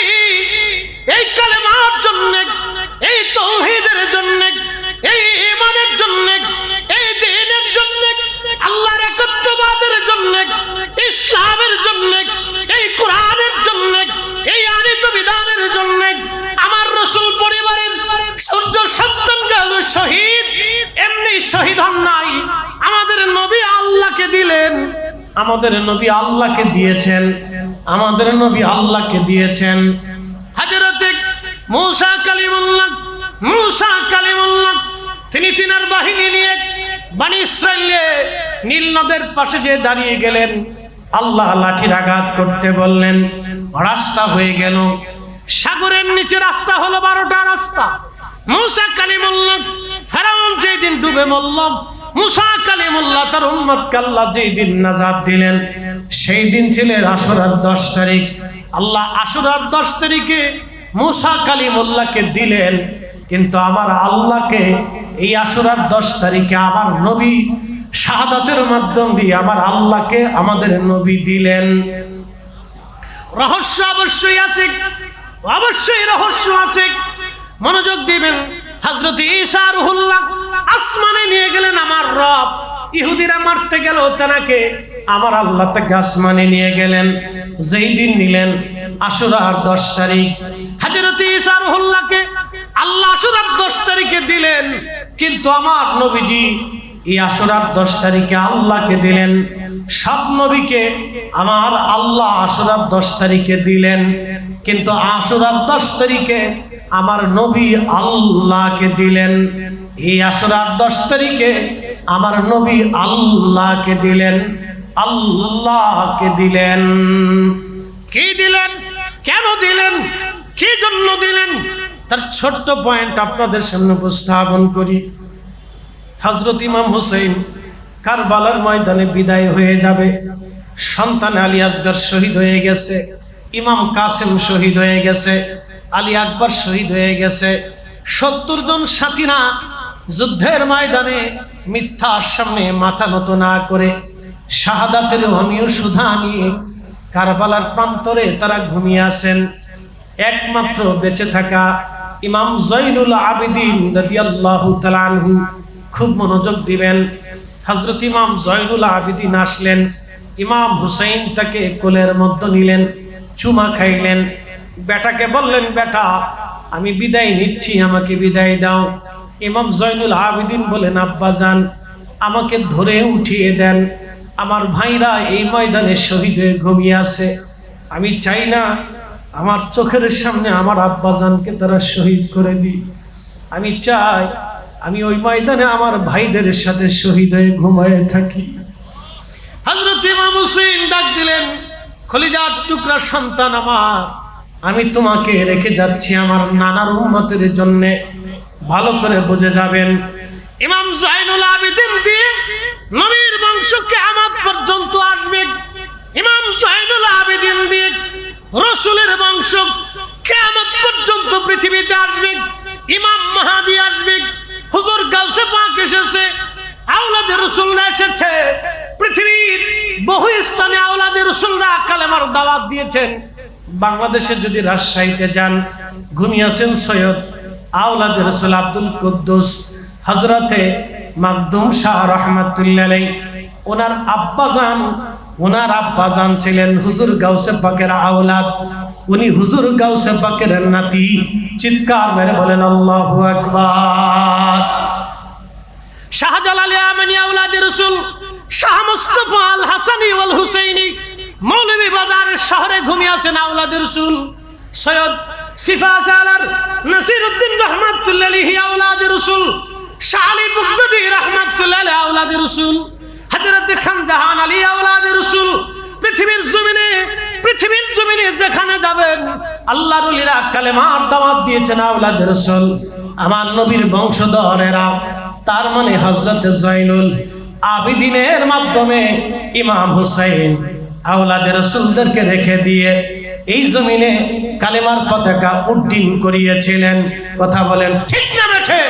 এই কালেমার জন্য, এই তাওহীদের জন্য, এই ঈমানের জন্য, এই দ্বীনের জন্য, আল্লাহর একত্ববাদের জন্য, ইসলামের জন্য, এই কোরআনের জন্য, এই আনিত বিধানের জন্য আমার রাসূল পরিবারের সূর্য সন্তান গেল শহীদ। এমনি শহীদ হন নাই, আমাদের নবী আল্লাহকে দিলেন, আমাদের নবী আল্লাহকে দিয়েছেন, আমাদের নবী আল্লাহকে দিয়েছেন। হযরত মূসা কালিমুল্লাহ তিনি তিনার বাহিনী নিয়ে বনী ইসরাইলে নীল নদের পাশে যে দাঁড়িয়ে গেলেন, আল্লাহ লাঠির আঘাত করতে বললেন, রাস্তা হয়ে গেল, সাগরের নিচে রাস্তা হলো 12টা রাস্তা। মূসা কালিমুল্লাহ, ফেরাউন যেদিন ডুবে মরল, মূসা কালিমুল্লাহ তার উম্মতকে আল্লাহ যেদিন নাজাত দিলেন, সেই দিন ছিল আশুরার 10 তারিখ। আল্লাহ আশুরার 10 তারিখে মূসা কালিমুল্লাহকে দিলেন, কিন্তু আমার আল্লাহকে এই আশুরার 10 তারিখে আমার নবী শাহাদাতের মাধ্যম দিয়ে আমার আল্লাহকে আমাদের নবী দিলেন। রহস্য অবশ্যই আছে, অবশ্যই রহস্য আছে, মনোযোগ দিবেন। হযরত ঈসা রুহুল্লাহ আসমানে নিয়ে গেলেন আমার রব। ইহুদিরা মারতে গেল তেনাকে, আমার আল্লাহ তাকে আসমানে নিয়ে গেলেন। যেই দিন নিলেন আশুরার 10 তারিখ, হযরত ঈসা রুহুল্লাহকে আল্লাহ আশুরার 10 তারিখে দিলেন, কিন্তু আমার নবীজি এই আশুরার 10 তারিখে আল্লাহকে দিলেন। সব নবীকে আমার আল্লাহ আশুরার 10 তারিখে দিলেন, কিন্তু আশুরার 10 তারিখে আমার নবী আল্লাহকে দিলেন। এই আশুরার 10 তারিখে আমার নবী আল্লাহকে দিলেন, আল্লাহকে দিলেন। কি দিলেন, কেন দিলেন, কি জন্য দিলেন, তার ছোট্ট পয়েন্ট আপনাদের সামনে উপস্থাপন করি। হযরত ইমাম হুসাইন কারবালার ময়দানে বিদায় হয়ে যাবে, সন্তান আলী আসগর শহীদ হয়ে গেছে, ইমাম কাসেম শহীদ হয়ে গেছে, আলী আকবর শহীদ হয়ে গেছে। 70 জন সাথীরা যুদ্ধের ময়দানে মিথ্যার সামনে মাথা নত না করে শাহাদাতের অমীয় সুধা নিয়ে কারবালার প্রান্তরে তারা ঘুমিয়ে আছেন। একমাত্র বেঁচে থাকা ইমাম জয়নুল আবেদিন রাদিয়াল্লাহু তাআলা আনহু, খুব মনোযোগ দিবেন। হযরত ইমাম জয়নুল আবেদিন আসলেন, ইমাম হুসাইন তাকে কোলের মধ্যে নিলেন, চুমা খাইলেন, বেটাকে বললেন, বেটা আমি বিদায় নিচ্ছি, আমাকে বিদায় দাও। ইমাম জয়নুল আবেদিন বলেন, আব্বাজান আমাকে ধরে উঠিয়ে দেন, আমার ভাইরা এই ময়দানে শহীদ হয়ে ঘুমিয়ে আছে। আমি চাই না আমার চোখের সামনে আমার আব্বাজানকে তারা শহীদ করে দিই। আমি চাই আমি ওই ময়দানে আমার ভাইদের সাথে শহীদ হয়ে ঘুমায়ে থাকি। হযরত ইমাম হুসাইন ডাক দিলেন, খলিজার টুকরা সন্তান আমার, আমি তোমাকে রেখে যাচ্ছি আমার নানার উম্মতের জন্য, ভালো করে বুঝে যাবেন। ইমাম জয়নুল আবেদিন দিয়ে নবীর বংশ কিয়ামত পর্যন্ত আসবে। ইমাম জয়নুল আবেদিন দিয়ে রাসূলের বংশ কিয়ামত পর্যন্ত পৃথিবীতে আসবে। ইমাম মাহদী আসবে, হুজুর গাউসে পাক এসেছে, আওলাদে রাসূলরা এসেছে। পৃথিবীর বহু স্থানে আওলাদে রাসূলরা কালেমার দাওয়াত দিয়েছেন। বাংলাদেশে যদি রাজশাহীতে যান, ঘুমিয়ে আছেন সৈয়দ আওলাদে রাসূল আব্দুল কুদ্দুস হযরতে মাকদুম শাহ রাহমাতুল্লাহ আলাইহি, ওনার আব্বাজান ছিলেন হুজুর গাউসে পাকের আওলাদ, উনি হুজুর গাউসে পাকের নাতি। চিৎকার মেরে বলেন আল্লাহু আকবার। শাহজালাল ইয়ামানি আওলাদে রাসূল শাহ মুস্তাফা আল হাসানি ওয়াল হুসাইনি মৌলভী বাজারের শহরে ঘুমিয়ে আছেন আওলাদে রাসূল। সৈয়দ সিফাসালার নাসিরউদ্দিন রাহমাতুল্লাহ আলাইহি আওলাদে রাসূল, শাহ আলী বুগদাদি রাহমাতুল্লাহ আলাইহি আওলাদে রাসূল, হযরত খান জাহান আলী আওলাদে রাসূল। পৃথিবীর জমিনে যেখানে যাবেন আল্লাহর ওলিরা কালেমার দাওয়াত দিয়েছেন আওলাদে রাসূল, আমার নবীর বংশধরেরা। তার মানে হযরত জয়নুল আবেদিনের মাধ্যমে ইমাম হুসাইন আওলাদে রাসূলদেরকে রেখে দিয়ে এই জমিনে কালেমার পতাকা উড্ডীন করিয়েছিলেন। কথা বলেন ঠিক না বেঠে?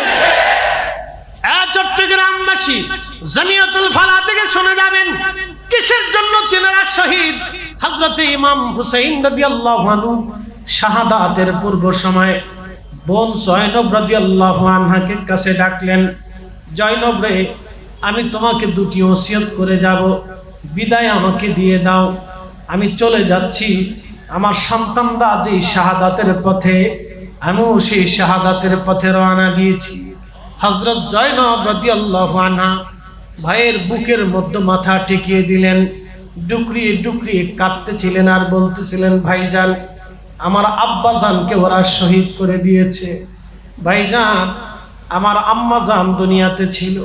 চট্টগ্রামবাসী জামিয়াতুল ফালাহ থেকে শুনে যাবেন কিসের জন্য তিনারা শহীদ। হযরত ইমাম হুসাইন রাদিয়াল্লাহু আনহু শাহাদাতের পূর্ব সময় বোন জয়নব রাদিয়াল্লাহু আনহাকে কাছে ডাকলেন, জয়নব রে, আমি তোমাকে দুটি ওসিয়ত করে যাব, বিদায় আমাকে দিয়ে দাও, আমি চলে যাচ্ছি। আমার সন্তানরা যে শাহাদাতের পথে, আমিও সেই শাহাদাতের পথে রওনা দিয়েছি। হযরত জয়নব রাদিয়াল্লাহু আনহা ভাইয়ের বুকের মধ্যে মাথা টেকিয়ে দিলেন, ডুকরিয়ে ডুকরিয়ে কাঁদতেছিলেন আর বলতেছিলেন, ভাইজান আমার আব্বাজানকে ওরা শহীদ করে দিয়েছে। ভাইজান আমার আম্মাজান দুনিয়াতে ছিল,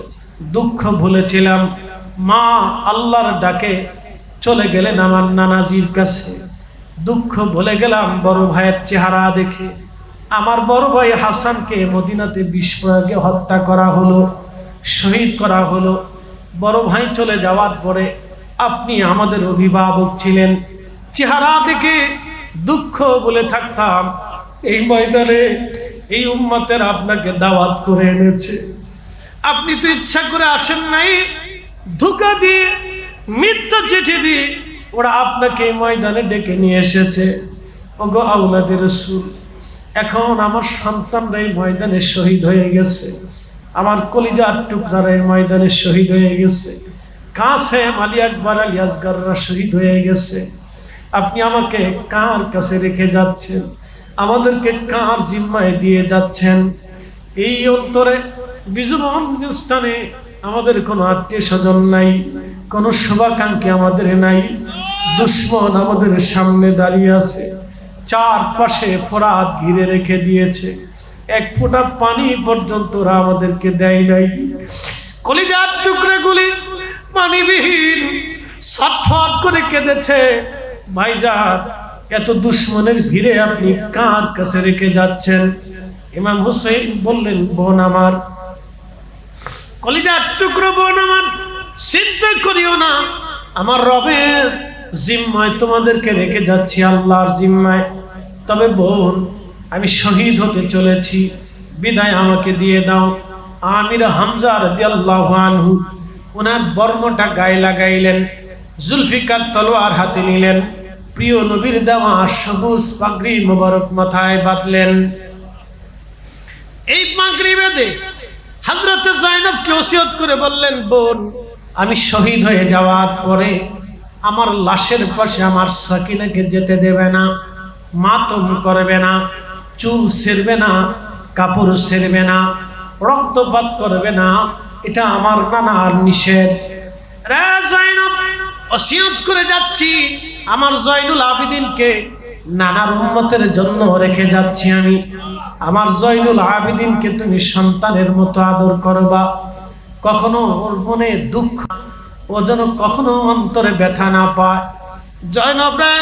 দুঃখ ভুলেছিলাম, মা আল্লাহর ডাকে চলে গেলেন আমার নানাজির কাছে, দুঃখ ভুলে গেলাম বড় ভাইয়ের চেহারা দেখে। আমার বড় ভাই হাসানকে মদিনাতে বিষ প্রয়োগে হত্যা করা হলো, শহীদ করা হলো। বড় ভাই চলে যাওয়ার পরে আপনি আমাদের অভিভাবক ছিলেন, চেহারা দেখে দুঃখ বলে থাকতাম। এই ময়দানে এই উম্মতের আপনাকে দাওয়াত করে এনেছে, আপনি তো ইচ্ছা করে আসেন নাই, ধোঁকা দিয়ে মিথ্যা চিঠি দিয়ে ওরা আপনাকে এই ময়দানে ডেকে নিয়ে এসেছে। ওগো আওলাদে রাসূল, এখন আমার সন্তানরা এই ময়দানে শহীদ হয়ে গেছে, আমার কলিজার টুকরারা এই ময়দানে শহীদ হয়ে গেছে, কাসেম আলী আকবর আলী আসগররা শহীদ হয়ে গেছে। আপনি আমাকে কার কাছে রেখে যাচ্ছেন, আমাদেরকে কার জিম্মায় দিয়ে যাচ্ছেন? এই অন্তরে বিজুমঞ্জ স্থানে আমাদের কোনো আত্মীয় স্বজন নাই, কোনো শুভাকাঙ্ক্ষী আমাদের নাই, দুশ্মন আমাদের সামনে দাঁড়িয়ে আছে, চারপাশে ফোরাত ঘিরে রেখে দিয়েছে, এক ফোঁটা পানি পর্যন্ত ওরা আমাদেরকে দেয় নাই। কলিজার টুকরাগুলি পানিবিহীন ছটফট করে কেঁদেছে। ভাইজান এত দুশ্মনের ভিড়ে আপনি কার কাছে রেখে যাচ্ছেন? ইমাম হুসাইন বললেন, বোন আমার, কলিজার টুকরো বোন আমার, চিন্তা করিও না, আমার রবের জিম্মায় তোমাদেরকে রেখে যাচ্ছি, আল্লাহর জিম্মায়। তবে বোন, আমি শহীদ হতে চলেছি, বিদায় আমাকে দিয়ে দাও। আমির হামজা রাদিয়াল্লাহু আনহু ওনার বর্মটা গায়ে লাগাইলেন, জুলফিকার তলোয়ার হাতে নিলেন, প্রিয় নবীর দেওয়া সবুজ পাগড়ি মোবারক মাথায় বাঁধলেন। এই পাগড়ি বেঁধে হযরতে জয়নবকে ওসিয়ত করে বললেন, বোন, আমি শহীদ হয়ে যাওয়ার পরে আমার লাশের পাশে আমার সাকিনাকে যেতে দেবে না, মাতম করবে না, চুল ছেড়বে না, কাপড় ছেড়বে না, রক্তপাত করবে না, এটা আমার নানার নিষেধ। রে জয়নব, ওসিয়ত করে যাচ্ছি আমার জয়নুল আবেদিনকে নানার উম্মতের জন্য রেখে যাচ্ছি আমি। আমার জয়নুল আবেদিনকে তুমি সন্তানের মতো আদর করবা, কখনো ওর মনে দুঃখ, ও যেন কখনো অন্তরে ব্যথা না পায়। জয়নব রে,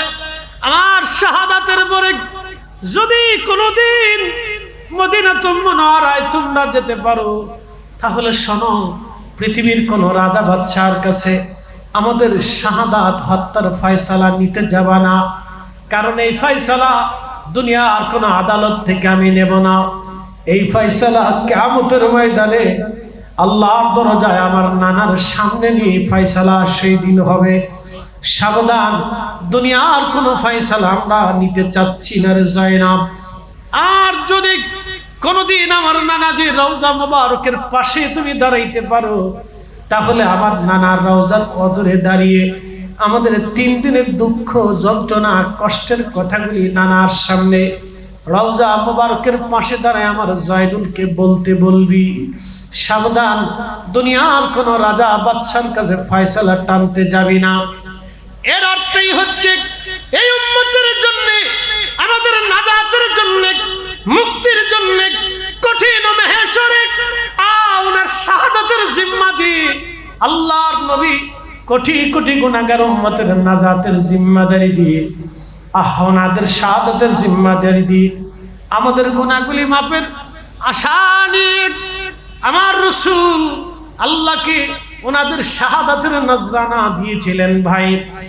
আমার শাহাদাতের পরে যদি কোনোদিন মদিনাতুল মুনাওয়ারায় তোমরা যেতে পারো, তাহলে শোনো, পৃথিবীর কোন রাজা বাদশার কাছে আমাদের শাহাদাত হত্যার ফয়সালা নিতে যাবা না, কারণ এই ফয়সালা দুনিয়ার কোন আদালত থেকে আমি নেব না। এই ফয়সালা কিয়ামতের ময়দানে আল্লাহর দরজায় আমার নানার সামনে নিয়ে ফয়সালা সেই দিন হবে। সাবধান, দুনিয়ার কোন ফয়সালা আমরা নিতে চাচ্ছি না রে জয়নব। আর যদি কোনদিন আমার নানাজির রওজা মোবারকের পাশে তুমি দাঁড়াইতে পারো, তাহলে আমার নানার রওজার অদূরে দাঁড়িয়ে আমাদের 3 দিনের দুঃখ, যন্ত্রণা, কষ্টের কথাগুলি নানার সামনে রওজা মোবারকের পাশে দাঁড়ায় আমার জয়নুলকে বলতে বলবি। সাবধান, দুনিয়ার কোন রাজা বাদশার কাছে ফয়সালা টানতে যাবি না। এর অর্থই হচ্ছে এই উম্মতের জন্য, আমাদের নাজাতের জন্য, মুক্তির জন্য কঠিন মেহেশরে ওনার শাহাদাতের জিম্মাদারি আল্লাহর নবী কোটি কোটি গুনাহগার উম্মতের নাজাতের জিম্মাদারি দিয়ে, ওনাদের শাহাদাতের জিম্মাদারি দিয়ে আমাদের গুনাহগুলি মাপের আশা নিয়ে আমার রাসূল আল্লাহকে ওনাদের শাহাদাতের নজরানা দিয়েছিলেন। ভাই,